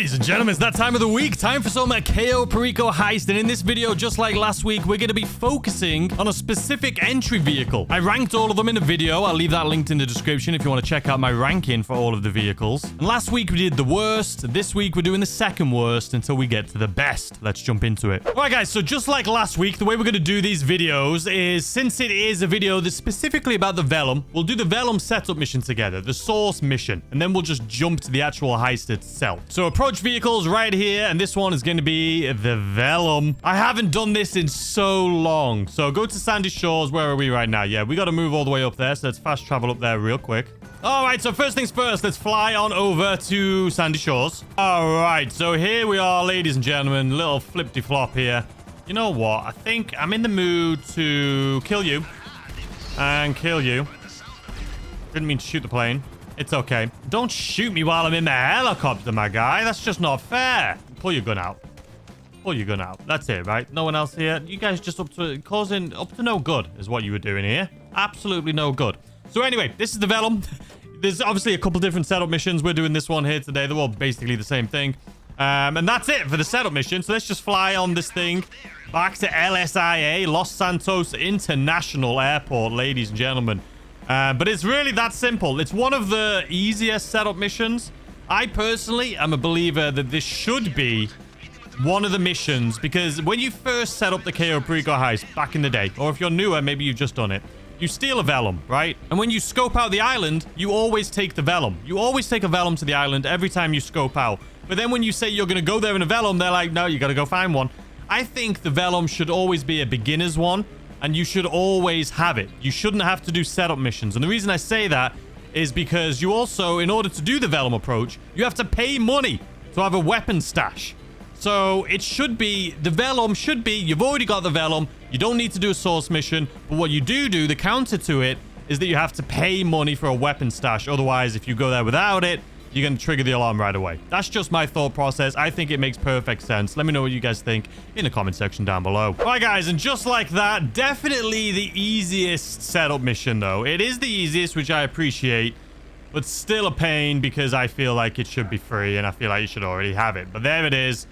Ladies and gentlemen, it's that time of the week. Time for some Cayo Perico Heist. And in this video, just like last week, we're going to be focusing on a specific entry vehicle. I ranked all of them in a video. I'll leave that linked in the description if you want to check out my ranking for all of the vehicles. And last week we did the worst. This week we're doing the second worst until we get to the best. Let's jump into it. All right, guys. So just like last week, the way we're going to do these videos is, since it is a video that's specifically about the Vellum, we'll do the Vellum setup mission together, the source mission, and then we'll just jump to the actual heist itself. So approach vehicles right here, and this one is going to be the Vellum. I haven't done this in so long. So go to Sandy Shores. Where are we right now? Yeah, we got to move all the way up there, so let's fast travel up there real quick. All right, so first things first, let's fly on over to Sandy Shores. All right, so here we are, ladies and gentlemen. Little flip-de-flop here. You know what? I think I'm in the mood to kill you. And kill you. Didn't mean to shoot the plane. It's okay. Don't shoot me while I'm in the helicopter, my guy. That's just not fair. Pull your gun out. Pull your gun out. That's it, right? No one else here. You guys just up to no good is what you were doing here. Absolutely no good. So anyway, this is the Vellum. There's obviously a couple different setup missions. We're doing this one here today. They're all basically the same thing. And that's it for the setup mission. So let's just fly on this thing back to LSIA, Los Santos International Airport, ladies and gentlemen. But it's really that simple. It's one of the easiest setup missions. I personally am a believer that this should be one of the missions, because when you first set up the Cayo Perico Heist back in the day, or if you're newer, maybe you've just done it, you steal a Vellum, right? And when you scope out the island, you always take the Vellum. You always take a Vellum to the island every time you scope out. But then when you say you're going to go there in a Vellum, they're like, no, you got to go find one. I think the Vellum should always be a beginner's one. And you should always have it. You shouldn't have to do setup missions. And the reason I say that is because you also, in order to do the Vellum approach, you have to pay money to have a weapon stash. So it should be, the Vellum should be, you've already got the Vellum. You don't need to do a source mission. But what you do, the counter to it, is that you have to pay money for a weapon stash. Otherwise, if you go there without it, you're going to trigger the alarm right away. That's just my thought process. I think it makes perfect sense. Let me know what you guys think in the comment section down below. All right, guys, and just like that, definitely the easiest setup mission, though. It is the easiest, which I appreciate, but still a pain because I feel like it should be free, and I feel like you should already have it. But there it is.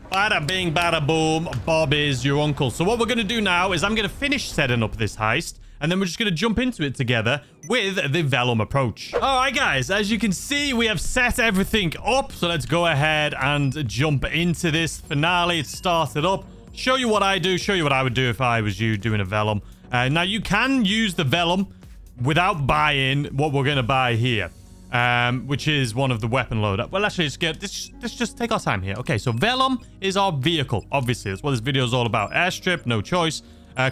Bada bing, bada boom. Bob is your uncle. So what we're going to do now is I'm going to finish setting up this heist, and then we're just going to jump into it together with the Vellum approach. All right, guys, as you can see, we have set everything up. So let's go ahead and jump into this finale. It's started up. Show you what I do. Show you what I would do if I was you doing a Vellum. Now, you can use the Vellum without buying what we're going to buy here, which is one of the weapon loadout. Well, actually, let's just take our time here. Okay, so Vellum is our vehicle. Obviously, that's what this video is all about. Airstrip, no choice.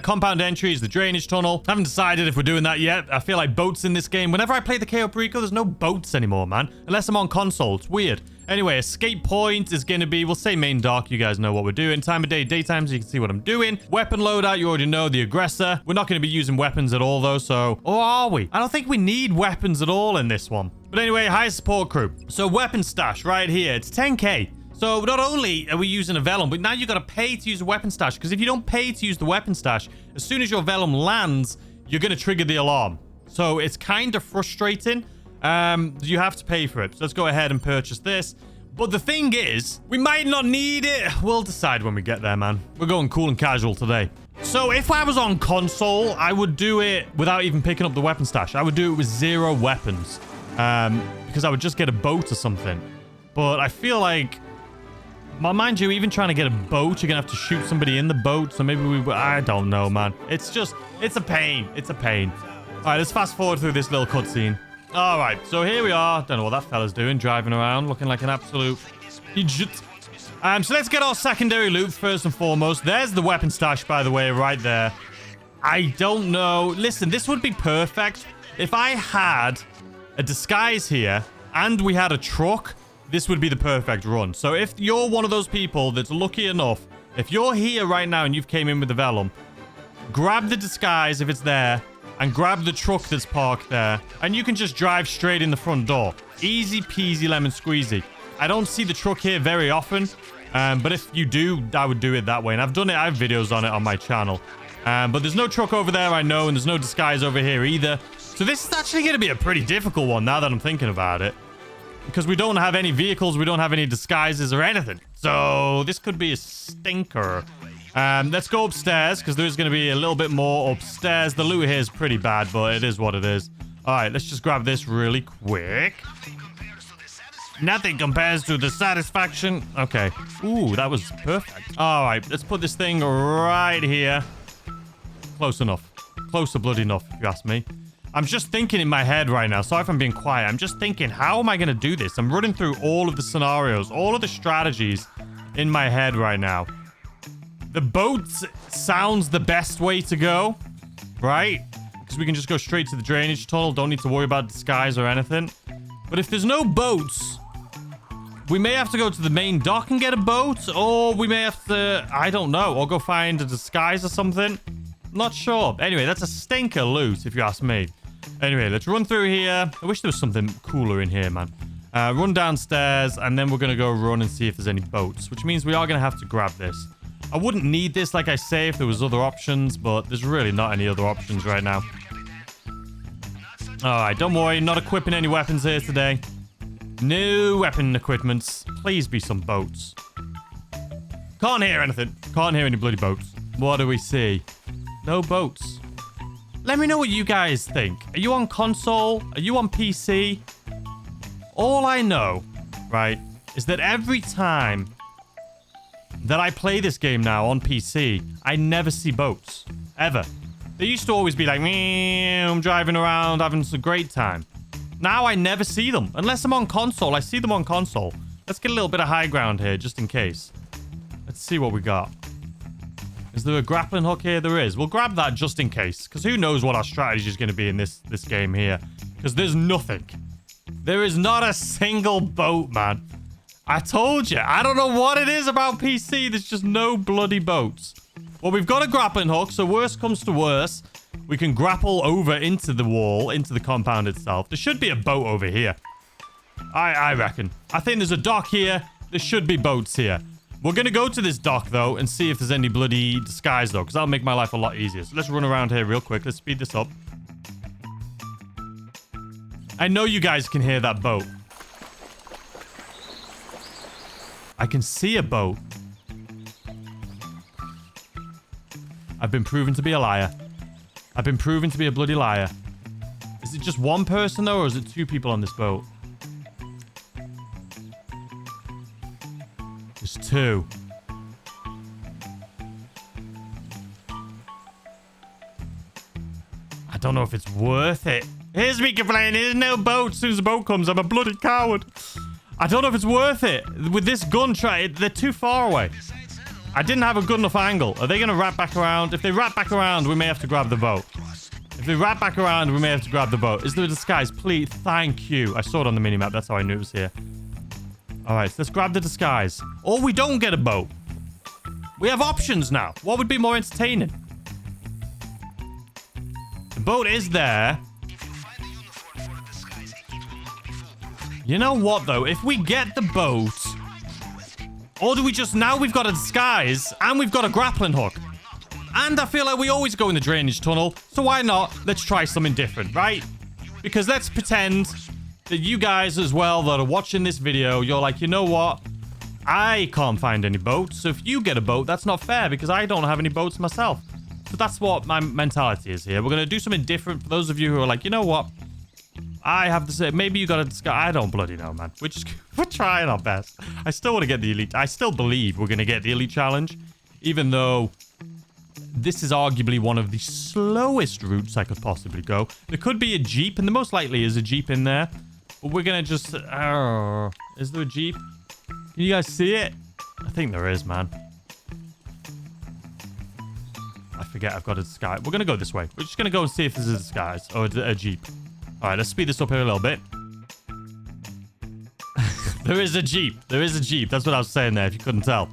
Compound entry is the drainage tunnel. Haven't decided if we're doing that yet. I feel like boats in this game. Whenever I play the Cayo Perico, there's no boats anymore, man. Unless I'm on console. It's weird. Anyway, escape point is going to be, we'll say main dock. You guys know what we're doing. Time of day, daytime, so you can see what I'm doing. Weapon loadout, you already know, the aggressor. We're not going to be using weapons at all, though, so... Or are we? I don't think we need weapons at all in this one. But anyway, high support crew. So weapon stash right here. It's 10K. So not only are we using a Vellum, but now you've got to pay to use a weapon stash. Because if you don't pay to use the weapon stash, as soon as your Vellum lands, you're going to trigger the alarm. So it's kind of frustrating. You have to pay for it. So let's go ahead and purchase this. But the thing is, we might not need it. We'll decide when we get there, man. We're going cool and casual today. So if I was on console, I would do it without even picking up the weapon stash. I would do it with 0 weapons. Because I would just get a boat or something. But I feel like... Well, mind you, even trying to get a boat, you're going to have to shoot somebody in the boat. So maybe I don't know, man. It's a pain. It's a pain. All right, let's fast forward through this little cutscene. All right, so here we are. Don't know what that fella's doing, driving around, looking like an absolute idiot. So let's get our secondary loot first and foremost. There's the weapon stash, by the way, right there. I don't know. Listen, this would be perfect if I had a disguise here and we had a truck. This would be the perfect run. So if you're one of those people that's lucky enough, if you're here right now and you've came in with the Vellum, grab the disguise if it's there, and grab the truck that's parked there, and you can just drive straight in the front door. Easy peasy lemon squeezy. I don't see the truck here very often, but if you do, I would do it that way. And I've done it. I have videos on it on my channel. But there's no truck over there, I know, and there's no disguise over here either. So this is actually going to be a pretty difficult one now that I'm thinking about it. because we don't have any vehicles. We don't have any disguises or anything. So this could be a stinker. Let's go upstairs because there's going to be a little bit more upstairs. The loot here is pretty bad, but it is what it is. All right, let's just grab this really quick. Nothing compares to the satisfaction. Okay. Ooh, that was perfect. All right, let's put this thing right here. Close enough. Close to bloody enough, if you ask me. I'm just thinking in my head right now. Sorry if I'm being quiet. I'm just thinking, how am I going to do this? I'm running through all of the scenarios, all of the strategies in my head right now. The boat sounds the best way to go, right? Because we can just go straight to the drainage tunnel. Don't need to worry about disguise or anything. But if there's no boats, we may have to go to the main dock and get a boat. Or we may have to, I don't know, or go find a disguise or something. Not sure. Anyway, that's a stinker loot, if you ask me. Anyway, let's run through here. I wish there was something cooler in here, man. Run downstairs, and then we're going to go run and see if there's any boats, which means we are going to have to grab this. I wouldn't need this, like I say, if there was other options, but there's really not any other options right now. All right, don't worry. Not equipping any weapons here today. No weapon equipments. Please be some boats. Can't hear anything. Can't hear any bloody boats. What do we see? No boats. Let me know what you guys think. Are you on console? Are you on PC? All I know, right, is that every time that I play this game now on PC, I never see boats. Ever. They used to always be like, I'm driving around, having a great time. Now I never see them. Unless I'm on console. I see them on console. Let's get a little bit of high ground here, just in case. Let's see what we got. Is there a grappling hook here? There is. We'll grab that just in case. Because who knows what our strategy is going to be in this game here. Because there's nothing. There is not a single boat, man. I told you. I don't know what it is about PC. There's just no bloody boats. Well, we've got a grappling hook. So worst comes to worst, we can grapple over into the wall, into the compound itself. There should be a boat over here. I reckon. I think there's a dock here. There should be boats here. We're going to go to this dock, though, and see if there's any bloody disguise, though, because that'll make my life a lot easier. So let's run around here real quick. Let's speed this up. I know you guys can hear that boat. I can see a boat. I've been proven to be a liar. I've been proven to be a bloody liar. Is it just one person, though, or is it two people on this boat? There's two. I don't know if it's worth it. Here's me complaining. There's no boat. As soon as the boat comes, I'm a bloody coward. I don't know if it's worth it. With this gun, they're too far away. I didn't have a good enough angle. Are they going to wrap back around? If they wrap back around, we may have to grab the boat. If they wrap back around, we may have to grab the boat. Is there a disguise? Please. Thank you. I saw it on the minimap. That's how I knew it was here. All right, so let's grab the disguise. Or we don't get a boat. We have options now. What would be more entertaining? The boat is there. You know what, though? If we get the boat... Or do we just... Now we've got a disguise and we've got a grappling hook. And I feel like we always go in the drainage tunnel. So why not? Let's try something different, right? Because let's pretend that you guys as well that are watching this video, you're like, you know what? I can't find any boats. So if you get a boat, that's not fair because I don't have any boats myself. So that's what my mentality is here. We're going to do something different for those of you who are like, you know what? I have to say, maybe you got to disguise. I don't bloody know, man. We're trying our best. I still want to get the elite. I still believe we're going to get the elite challenge, even though this is arguably one of the slowest routes I could possibly go. There could be a Jeep, and the most likely is a Jeep in there. But we're going to just... is there a Jeep? Can you guys see it? I think there is, man. I forget I've got a disguise. We're going to go this way. We're just going to go and see if there's a disguise or a Jeep. All right, let's speed this up here a little bit. There is a Jeep. There is a Jeep. That's what I was saying there, if you couldn't tell.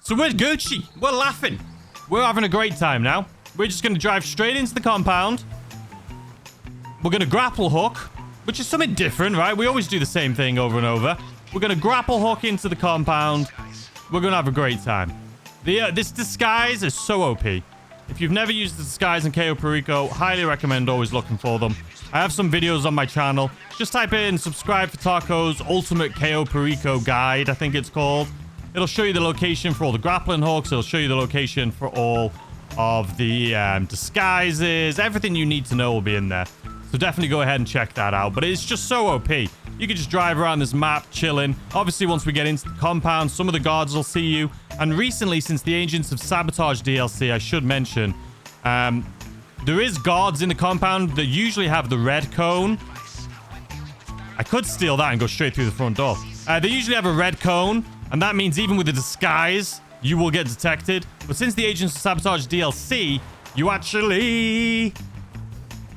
So we're Gucci. We're laughing. We're having a great time now. We're just going to drive straight into the compound. We're going to grapple hook, which is something different, right? We always do the same thing over and over. We're going to grapple hook into the compound. We're going to have a great time. This disguise is so OP. If you've never used the disguise in Cayo Perico, highly recommend always looking for them. I have some videos on my channel. Just type in subscribe for Taco's Ultimate Cayo Perico Guide, I think it's called. It'll show you the location for all the grappling hooks. It'll show you the location for all of the disguises. Everything you need to know will be in there. So definitely go ahead and check that out. But it's just so OP. You can just drive around this map, chilling. Obviously, once we get into the compound, some of the guards will see you. And recently, since the Agents of Sabotage DLC, I should mention, there is guards in the compound that usually have the red cone. I could steal that and go straight through the front door. They usually have a red cone, and that means even with a disguise, you will get detected. But since the Agents of Sabotage DLC, you actually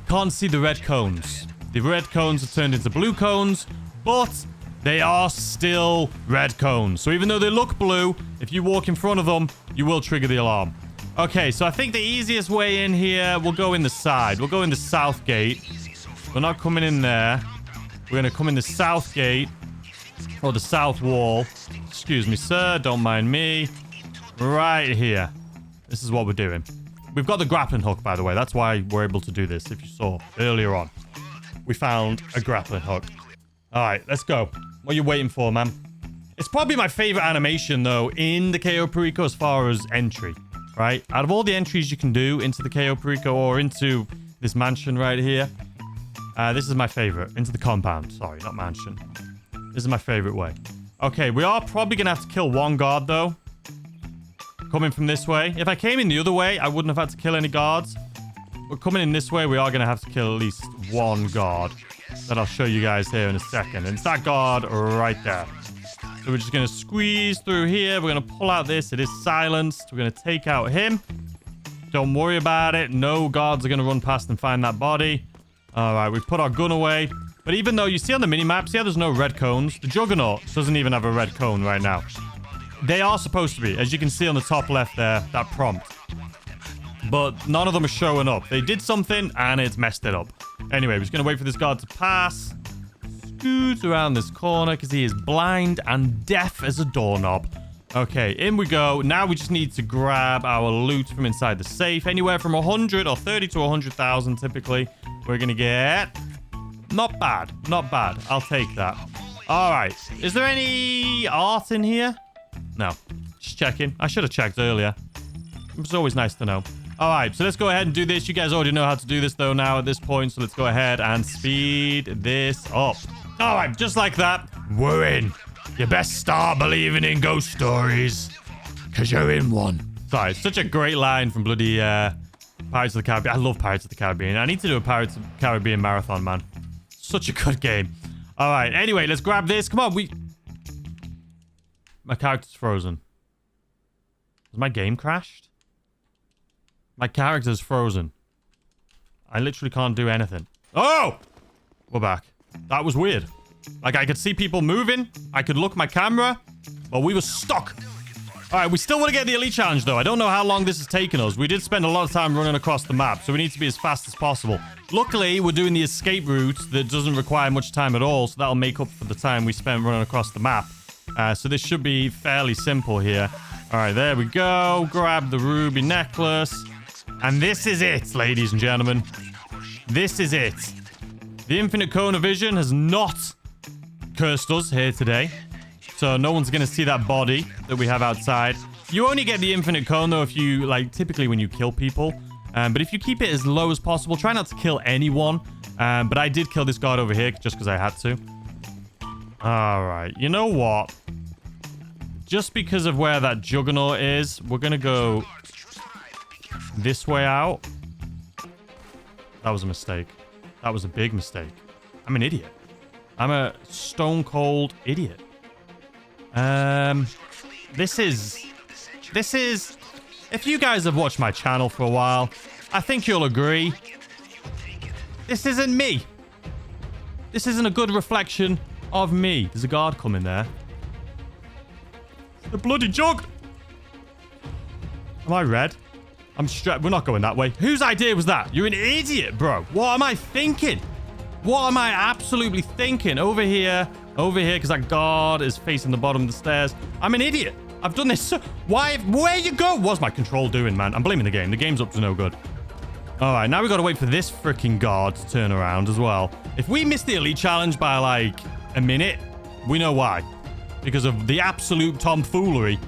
can't see the red cones. The red cones have turned into blue cones, but they are still red cones. So even though they look blue, if you walk in front of them, you will trigger the alarm. Okay, so I think the easiest way in here, we'll go in the side. We'll go in the south gate. We're not coming in there. We're going to come in the south gate, or the south wall. Excuse me, sir. Don't mind me. Right here. This is what we're doing. We've got the grappling hook, by the way. That's why we're able to do this, if you saw earlier on. We found a grappling hook. All right, let's go. What are you waiting for, man? It's probably my favorite animation, though, in the Cayo Perico as far as entry, right? Out of all the entries you can do into the Cayo Perico or into this mansion right here, this is my favorite. Into the compound. Sorry, not mansion. This is my favorite way. Okay, we are probably going to have to kill one guard, though. Coming from this way. If I came in the other way, I wouldn't have had to kill any guards. But coming in this way, we are going to have to kill at least one guard. That I'll show you guys here in a second. And it's that guard right there. So we're just going to squeeze through here. We're going to pull out this. It is silenced. We're going to take out him. Don't worry about it. No guards are going to run past and find that body. All right, we've put our gun away. But even though you see on the minimap, see how there's no red cones? The Juggernaut doesn't even have a red cone right now. They are supposed to be, as you can see on the top left there, that prompt. But none of them are showing up. They did something and it's messed it up. Anyway, we're just going to wait for this guard to pass. Scoot around this corner because he is blind and deaf as a doorknob. Okay, in we go. Now we just need to grab our loot from inside the safe. Anywhere from 100 or 30 to 100,000 typically. We're going to get... Not bad. Not bad. I'll take that. All right. Is there any art in here? No. Just checking. I should have checked earlier. It's always nice to know. All right. So let's go ahead and do this. You guys already know how to do this, though, now at this point. So let's go ahead and speed this up. All right. Just like that. We're in. You best start believing in ghost stories. Because you're in one. Sorry. Such a great line from bloody Pirates of the Caribbean. I love Pirates of the Caribbean. I need to do a Pirates of the Caribbean marathon, man. Such a good game. All right. Anyway, let's grab this. Come on. My character's frozen. Has my game crashed? My character's frozen. I literally can't do anything. Oh! We're back. That was weird. Like, I could see people moving. I could look my camera. But we were stuck. All right, we still want to get the Elite Challenge, though. I don't know how long this has taken us. We did spend a lot of time running across the map, so we need to be as fast as possible. Luckily, we're doing the escape route that doesn't require much time at all, so that'll make up for the time we spent running across the map. So this should be fairly simple here. All right, there we go. Grab the ruby necklace. And this is it, ladies and gentlemen. This is it. The Infinite Cone of Vision has not cursed us here today. So no one's going to see that body that we have outside. You only get the Infinite Cone, though, if you, like, typically when you kill people. But if you keep it as low as possible, try not to kill anyone. But I did kill this guard over here just because I had to. All right. You know what? Just because of where that Juggernaut is, we're going to go this way out. That was a mistake. That was a big mistake. I'm an idiot. I'm a stone cold idiot. This is, if you guys have watched my channel for a while, I think you'll agree. This isn't me. This isn't a good reflection of me. There's a guard coming there. The bloody jug. Am I red? I'm straight. We're not going that way. Whose idea was that? You're an idiot, bro. What am I thinking? What am I absolutely thinking? Over here, because that guard is facing the bottom of the stairs. I'm an idiot. I've done this. Why? Where you go? What's my control doing, man? I'm blaming the game. The game's up to no good. All right, now we got to wait for this freaking guard to turn around as well. If we miss the elite challenge by like a minute, we know why. Because of the absolute tomfoolery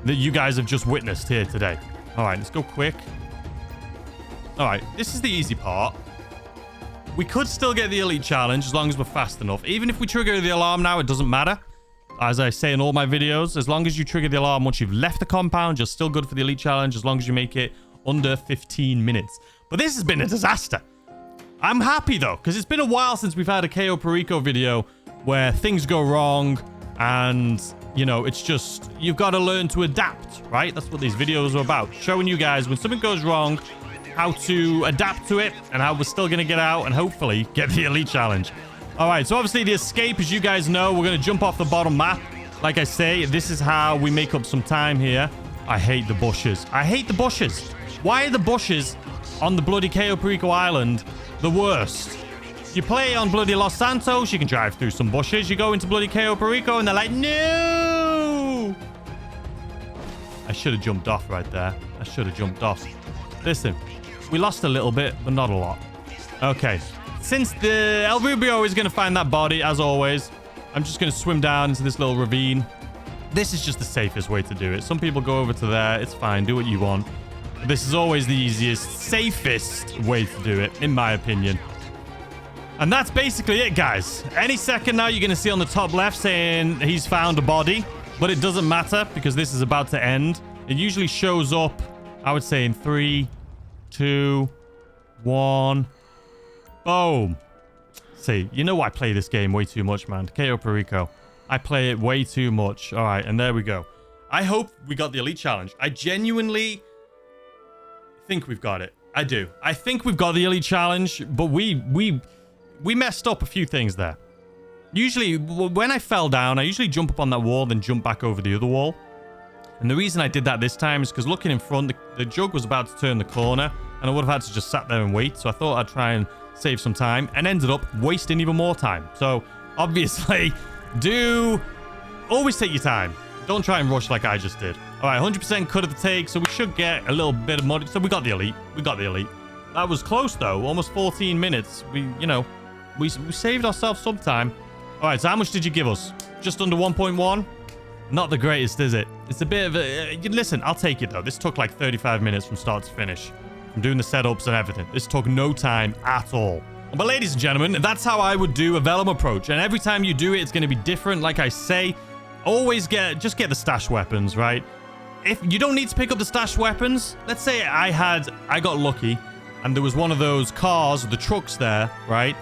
that you guys have just witnessed here today. All right, let's go quick. All right, this is the easy part. We could still get the elite challenge as long as we're fast enough. Even if we trigger the alarm now, it doesn't matter. As I say in all my videos, as long as you trigger the alarm once you've left the compound, you're still good for the elite challenge as long as you make it under 15 minutes. But this has been a disaster. I'm happy, though, because it's been a while since we've had a Cayo Perico video where things go wrong and, you know, it's just, you've got to learn to adapt, right? That's what these videos are about. Showing you guys when something goes wrong, how to adapt to it and how we're still going to get out and hopefully get the elite challenge. All right, so obviously the escape, as you guys know, we're going to jump off the bottom map. Like I say, this is how we make up some time here. I hate the bushes. I hate the bushes. Why are the bushes on the bloody Cayo Perico Island the worst? You play on bloody Los Santos, you can drive through some bushes. You go into bloody Cayo Perico and they're like, no! I should have jumped off right there. I should have jumped off. Listen, we lost a little bit, but not a lot. Okay. Since the El Rubio is going to find that body, as always, I'm just going to swim down into this little ravine. This is just the safest way to do it. Some people go over to there. It's fine. Do what you want. But this is always the easiest, safest way to do it, in my opinion. And that's basically it, guys. Any second now, you're going to see on the top left saying he's found a body. But it doesn't matter because this is about to end. It usually shows up, I would say, in 3, 2, 1... Boom. See, you know I play this game way too much, man. Cayo Perico. I play it way too much. All right, and there we go. I hope we got the elite challenge. I genuinely think we've got it. I do. I think we've got the elite challenge, but we messed up a few things there. Usually, when I fell down, I usually jump up on that wall, then jump back over the other wall. And the reason I did that this time is because looking in front, the jug was about to turn the corner, and I would have had to just sat there and wait. So I thought I'd try and save some time and ended up wasting even more time. So obviously, always take your time. Don't try and rush like I just did. All right, 100% cut of the take. So we should get a little bit of money. So we got the elite. We got the elite. That was close though. Almost 14 minutes. We saved ourselves some time. All right, so how much did you give us? Just under 1.1? Not the greatest, is it? It's a bit of a... listen, I'll take it though. This took like 35 minutes from start to finish. I'm doing the setups and everything. This took no time at all. But ladies and gentlemen, that's how I would do a Vellum approach. And every time you do it, it's going to be different. Like I say, always just get the stash weapons, right? If you don't need to pick up the stash weapons, let's say I got lucky and there was one of those cars, the trucks there, right?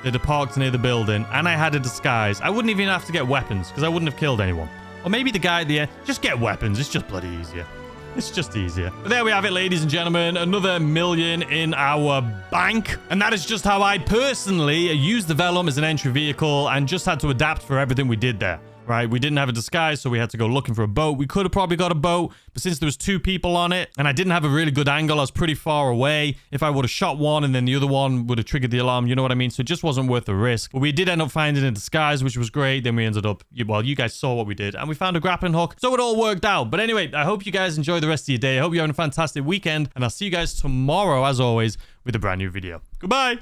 They'd have parked near the building and I had a disguise. I wouldn't even have to get weapons because I wouldn't have killed anyone. Or maybe the guy at the end, just get weapons. It's just bloody easier. It's just easier. But there we have it, ladies and gentlemen. Another million in our bank. And that is just how I personally used the Vellum as an entry vehicle and just had to adapt for everything we did there. Right? We didn't have a disguise, so we had to go looking for a boat. We could have probably got a boat, but since there was 2 people on it and I didn't have a really good angle, I was pretty far away. If I would have shot one and then the other one would have triggered the alarm, you know what I mean? So it just wasn't worth the risk. But we did end up finding a disguise, which was great. Then we ended up, well, you guys saw what we did, and we found a grappling hook. So it all worked out. But anyway, I hope you guys enjoy the rest of your day. I hope you're having a fantastic weekend, and I'll see you guys tomorrow, as always, with a brand new video. Goodbye.